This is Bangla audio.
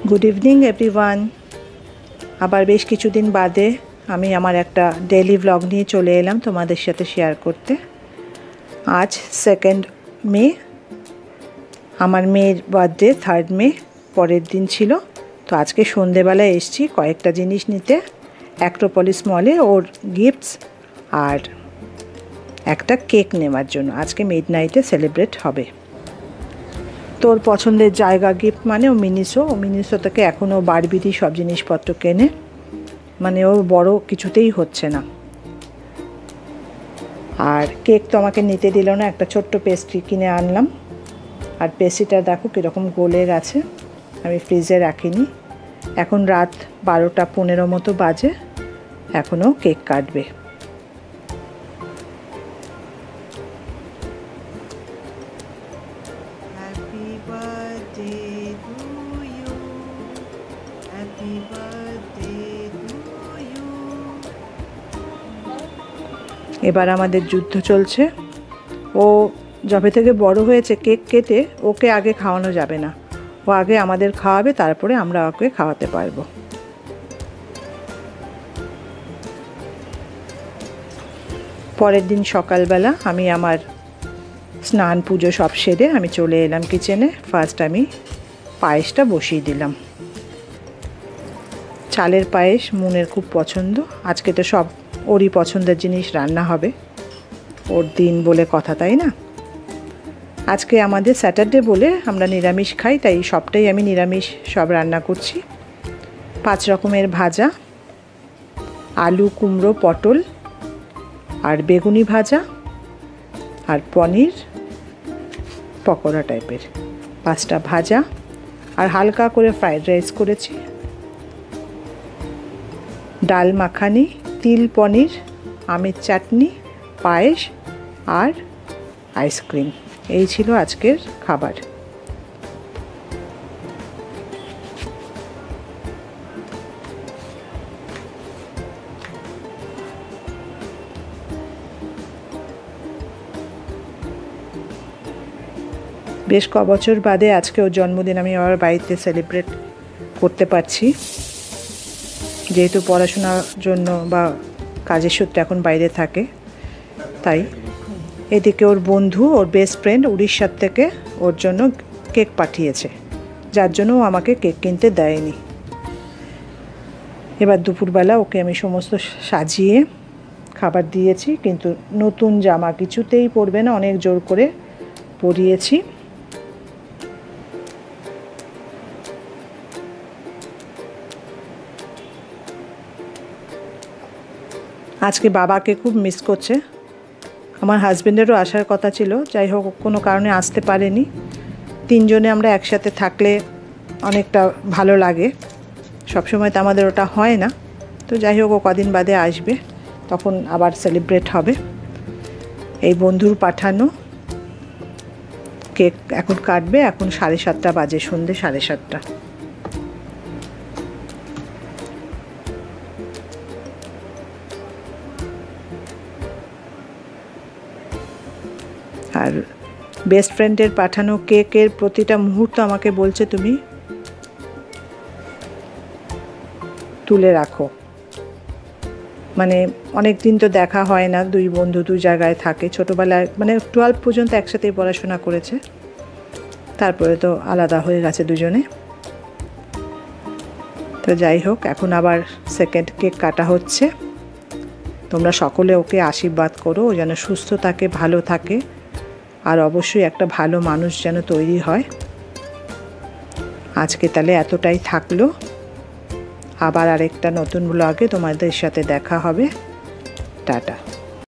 Good evening everyone. আবার বেশ কিছুদিন বাদে আমি আমার একটা ডেইলি ব্লগ নিয়ে চলে এলাম তোমাদের সাথে শেয়ার করতে। আজ 2 মে, আমার মেয়ের বার্থডে 3 মে, পরের দিন ছিল। তো আজকে সন্ধেবেলায় এসেছি কয়েকটা জিনিস নিতে অ্যাক্রোপলিস মলে, ওর গিফটস আর একটা কেক নেওয়ার জন্য। আজকে মিডনাইটে সেলিব্রেট হবে। তোর পছন্দের জায়গা গিফট মানে ও মিনিসো থেকে এখনও বারবিরি সব জিনিসপত্র কেনে, মানে ও বড় কিছুতেই হচ্ছে না। আর কেক তো আমাকে নিতে দিল না, একটা ছোট্ট পেস্ট্রি কিনে আনলাম। আর পেস্ট্রিটা দেখো কীরকম গলে গেছে, আমি ফ্রিজে রাখিনি। এখন রাত 12টা 15 মতো বাজে, এখনও কেক কাটবে। এবার আমাদের যুদ্ধ চলছে। ও যবে থেকে বড় হয়েছে কেক কেটে ওকে আগে খাওয়ানো যাবে না, ও আগে আমাদের খাওয়াবে, তারপরে আমরা ওকে খাওয়াতে পারবো। পরের দিন সকালবেলা আমি আমার স্নান পুজো সব সেরে আমি চলে এলাম কিচেনে। ফার্স্ট আমি পায়েসটা বসিয়ে দিলাম। চালের পায়েস মুনের খুব পছন্দ। আজকে তো সব ওরই পছন্দের জিনিস রান্না হবে, ওর দিন বলে কথা, তাই না? আজকে আমাদের স্যাটারডে বলে আমরা নিরামিষ খাই, তাই সবটাই আমি নিরামিষ সব রান্না করছি। 5 রকমের ভাজা, আলু কুমড়ো পটল আর বেগুনি ভাজা আর পনির পকোড়া টাইপের 5টা ভাজা, আর হালকা করে ফ্রাইড রাইস করেছি, ডাল মাখানি, তিল পনির, আমের চাটনি, পায়েস আর আইসক্রিম। এই ছিল আজকের খাবার। বেশ কবছর বাদে আজকে ওর জন্মদিন আমি আমার বাড়িতে সেলিব্রেট করতে পারছি, যেহেতু পড়াশোনার জন্য বা কাজের সূত্রে এখন বাইরে থাকে। তাই এদিকে ওর বন্ধু, ওর বেস্ট ফ্রেন্ড উড়িষ্যার থেকে ওর জন্য কেক পাঠিয়েছে, যার জন্য ও আমাকে কেক কিনতে দেয়নি। এবার দুপুরবেলা ওকে আমি সমস্ত সাজিয়ে খাবার দিয়েছি, কিন্তু নতুন জামা কিছুতেই পরবে না, অনেক জোর করে পরিয়েছি। আজকে বাবাকে খুব মিস করছে। আমার হাজব্যান্ডেরও আসার কথা ছিল, যাই হোক কোনো কারণে আসতে পারেনি। 3 জনে আমরা একসাথে থাকলে অনেকটা ভালো লাগে, সবসময় তো আমাদের ওটা হয় না। তো যাই হোক ও কদিন বাদে আসবে, তখন আবার সেলিব্রেট হবে। এই বন্ধুর পাঠানো কেক এখন কাটবে। এখন 7:30 বাজে, সন্ধ্যে 7:30। আর বেস্ট ফ্রেন্ডের পাঠানো কেকের প্রতিটা মুহূর্ত আমাকে বলছে তুমি তুলে রাখো। মানে অনেক দিন তো দেখা হয় না, 2 বন্ধু 2 জায়গায় থাকে। ছোটোবেলায় মানে 12 পর্যন্ত একসাথেই পড়াশোনা করেছে, তারপরে তো আলাদা হয়ে গেছে দুজনে। তো যাই হোক এখন আবার সেকেন্ড কেক কাটা হচ্ছে। তোমরা সকলে ওকে আশীর্বাদ করো, ও যেন সুস্থ থাকে, ভালো থাকে, আর অবশ্যই একটা ভালো মানুষ যেন তৈরি হয়। আজকে তাহলে এতটাই থাকলো। আবার আরেকটা নতুন ব্লগে তোমাদের সাথে দেখা হবে। টাটা।